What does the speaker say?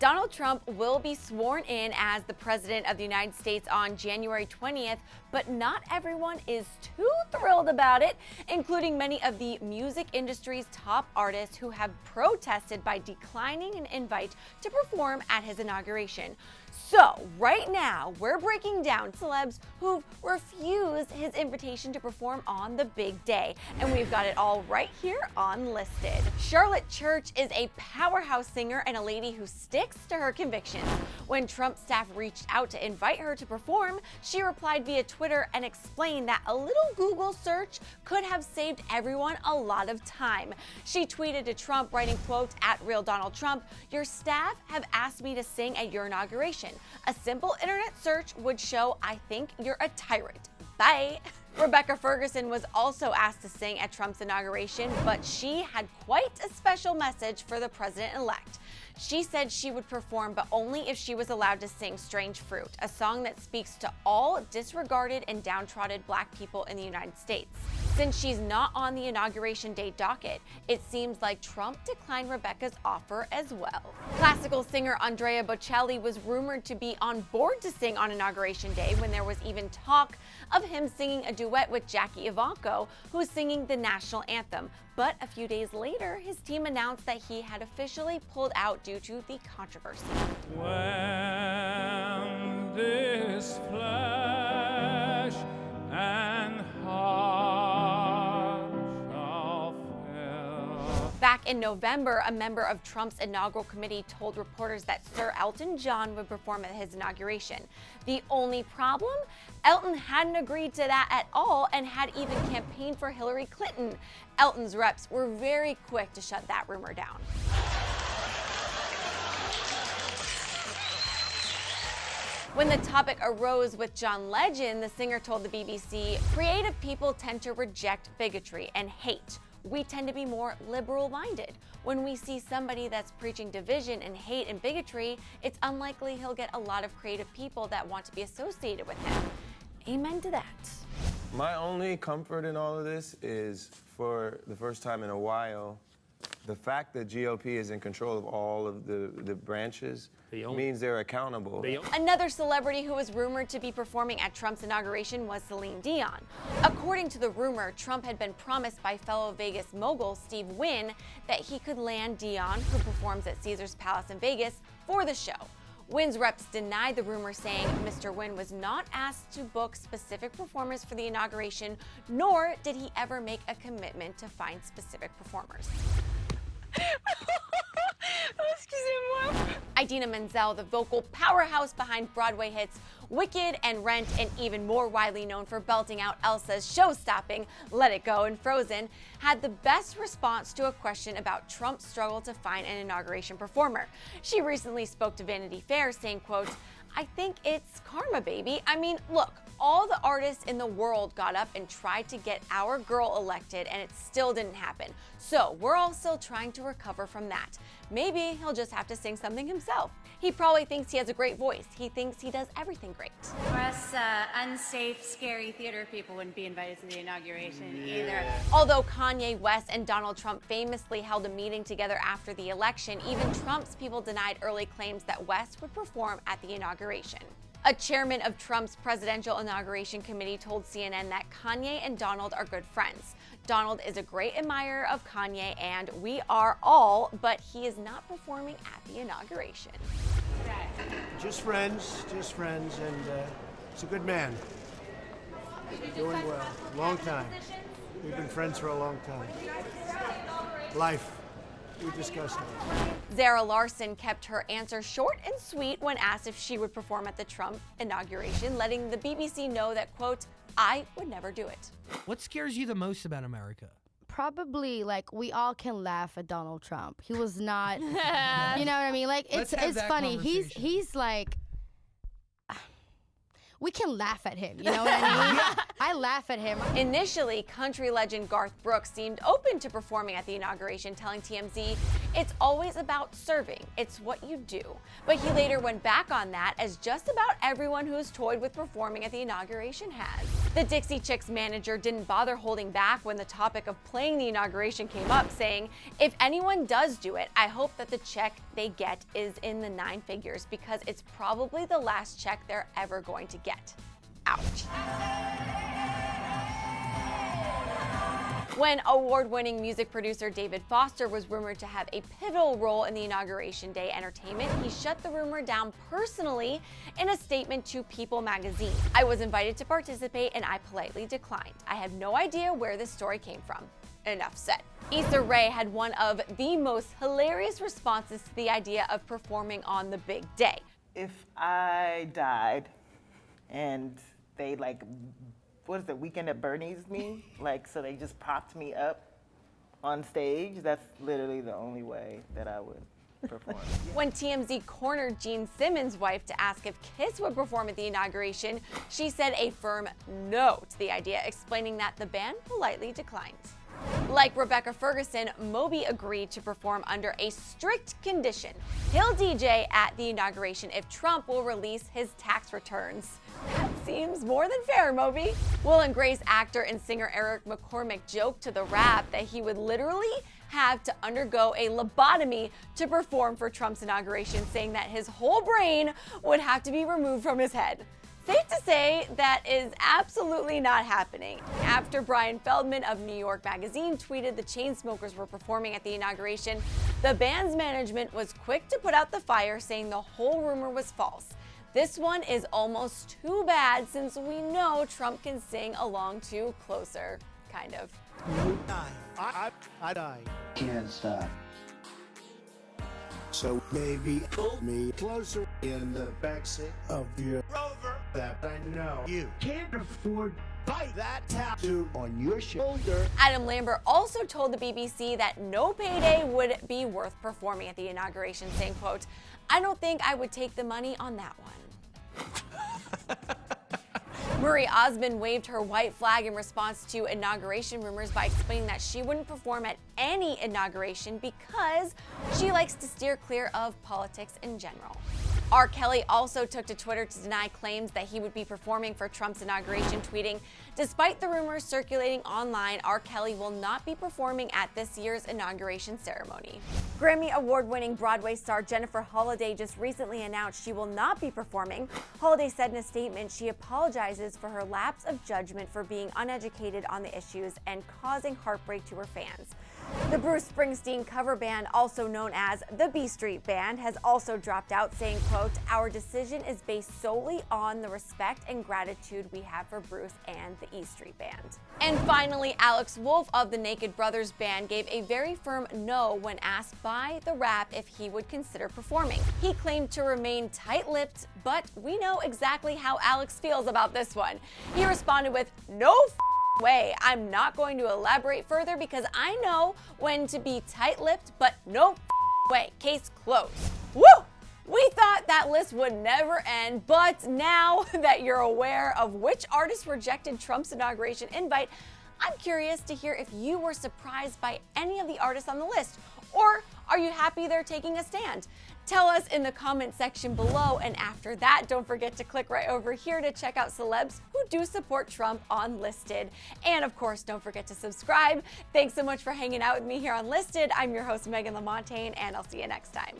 Donald Trump will be sworn in as the President of the United States on January 20th, but not everyone is too thrilled about it, including many of the music industry's top artists who have protested by declining an invite to perform at his inauguration. So, right now, we're breaking down celebs who've refused his invitation to perform on the big day, and we've got it all right here on Listed. Charlotte Church is a powerhouse singer and a lady who sticks to her convictions. When Trump staff reached out to invite her to perform, she replied via Twitter and explained that a little Google search could have saved everyone a lot of time. She tweeted to Trump, writing, quote, @RealDonaldTrump, "Your staff have asked me to sing at your inauguration. A simple internet search would show I think you're a tyrant. Bye." Rebecca Ferguson was also asked to sing at Trump's inauguration, but she had quite a special message for the president-elect. She said she would perform, but only if she was allowed to sing Strange Fruit, a song that speaks to all disregarded and downtrodden Black people in the United States. Since she's not on the Inauguration Day docket, it seems like Trump declined Rebecca's offer as well. Classical singer Andrea Bocelli was rumored to be on board to sing on Inauguration Day when there was even talk of him singing a duet with Jackie Evancho, who's singing the national anthem. But a few days later, his team announced that he had officially pulled out due to the controversy. When this flesh and heart shall fail. Back in November, a member of Trump's inaugural committee told reporters that Sir Elton John would perform at his inauguration. The only problem? Elton hadn't agreed to that at all and had even campaigned for Hillary Clinton. Elton's reps were very quick to shut that rumor down. When the topic arose with John Legend, the singer told the BBC, "Creative people tend to reject bigotry and hate. We tend to be more liberal-minded. When we see somebody that's preaching division and hate and bigotry, it's unlikely he'll get a lot of creative people that want to be associated with him." Amen to that. My only comfort in all of this is, for the first time in a while, the fact that GOP is in control of all of the branches means they're accountable. Another celebrity who was rumored to be performing at Trump's inauguration was Celine Dion. According to the rumor, Trump had been promised by fellow Vegas mogul Steve Wynn that he could land Dion, who performs at Caesars Palace in Vegas, for the show. Wynn's reps denied the rumor, saying Mr. Wynn was not asked to book specific performers for the inauguration, nor did he ever make a commitment to find specific performers. Idina Menzel, the vocal powerhouse behind Broadway hits Wicked and Rent, and even more widely known for belting out Elsa's show-stopping Let It Go and Frozen, had the best response to a question about Trump's struggle to find an inauguration performer. She recently spoke to Vanity Fair, saying, quote, "I think it's karma, baby. I mean, look, all the artists in the world got up and tried to get our girl elected, and it still didn't happen. So we're all still trying to recover from that. Maybe he'll just have to sing something himself. He probably thinks he has a great voice. He thinks he does everything great." For us unsafe, scary theater people wouldn't be invited to the inauguration either. Although Kanye West and Donald Trump famously held a meeting together after the election, even Trump's people denied early claims that West would perform at the inauguration. A chairman of Trump's presidential inauguration committee told CNN that Kanye and Donald are good friends. Donald is a great admirer of Kanye, and we are all, but he is not performing at the inauguration. Just friends, and he's a good man. Doing well. Long time. We've been friends for a long time. Life. We discussed it. Zara Larsson kept her answer short and sweet when asked if she would perform at the Trump inauguration, letting the BBC know that, quote, "I would never do it." What scares you the most about America? Probably, like, we all can laugh at Donald Trump. He was not, you know what I mean? Like, it's funny. He's like, we can laugh at him, you know what I mean? I laugh at him. Initially, country legend Garth Brooks seemed open to performing at the inauguration, telling TMZ, "It's always about serving. It's what you do." But he later went back on that, as just about everyone who's toyed with performing at the inauguration has. The Dixie Chicks manager didn't bother holding back when the topic of playing the inauguration came up, saying, "If anyone does do it, I hope that the check they get is in the 9 figures because it's probably the last check they're ever going to get." Ouch. When award-winning music producer David Foster was rumored to have a pivotal role in the Inauguration Day entertainment, he shut the rumor down personally in a statement to People magazine. "I was invited to participate and I politely declined. I have no idea where this story came from." Enough said. Issa Rae had one of the most hilarious responses to the idea of performing on the big day. If I died and they what is it, Weekend at Bernie's me? So they just propped me up on stage. That's literally the only way that I would perform. When TMZ cornered Gene Simmons' wife to ask if Kiss would perform at the inauguration, she said a firm no to the idea, explaining that the band politely declined. Like Rebecca Ferguson, Moby agreed to perform under a strict condition. He'll DJ at the inauguration if Trump will release his tax returns. That seems more than fair, Moby. Will and Grace actor and singer Eric McCormick joked to The Wrap that he would literally have to undergo a lobotomy to perform for Trump's inauguration, saying that his whole brain would have to be removed from his head. Safe to say that is absolutely not happening. After Brian Feldman of New York Magazine tweeted the Chainsmokers were performing at the inauguration, the band's management was quick to put out the fire, saying the whole rumor was false. This one is almost too bad since we know Trump can sing along to Closer, kind of. I die. Can't stop. So maybe pull me closer in the backseat of your Rover that I know you can't afford. Bite that tattoo on your shoulder. Adam Lambert also told the BBC that no payday would be worth performing at the inauguration, saying, quote, "I don't think I would take the money on that one." Marie Osmond waved her white flag in response to inauguration rumors by explaining that she wouldn't perform at any inauguration because she likes to steer clear of politics in general. R. Kelly also took to Twitter to deny claims that he would be performing for Trump's inauguration, tweeting, "Despite the rumors circulating online, R. Kelly will not be performing at this year's inauguration ceremony." Grammy award-winning Broadway star Jennifer Holliday just recently announced she will not be performing. Holliday said in a statement she apologizes for her lapse of judgment for being uneducated on the issues and causing heartbreak to her fans. The Bruce Springsteen cover band, also known as the B Street Band, has also dropped out, saying, quote, "Our decision is based solely on the respect and gratitude we have for Bruce and the E Street Band." And finally, Alex Wolff of the Naked Brothers Band gave a very firm no when asked by The Wrap if he would consider performing. He claimed to remain tight-lipped, but we know exactly how Alex feels about this one. He responded with, "No way. I'm not going to elaborate further because I know when to be tight-lipped, but no way. Case closed." Woo! We thought that list would never end, but now that you're aware of which artist rejected Trump's inauguration invite, I'm curious to hear if you were surprised by any of the artists on the list, or are you happy they're taking a stand? Tell us in the comment section below, and after that, don't forget to click right over here to check out celebs who do support Trump on Listed. And of course, don't forget to subscribe. Thanks so much for hanging out with me here on Listed. I'm your host, Megan LaMontagne, and I'll see you next time.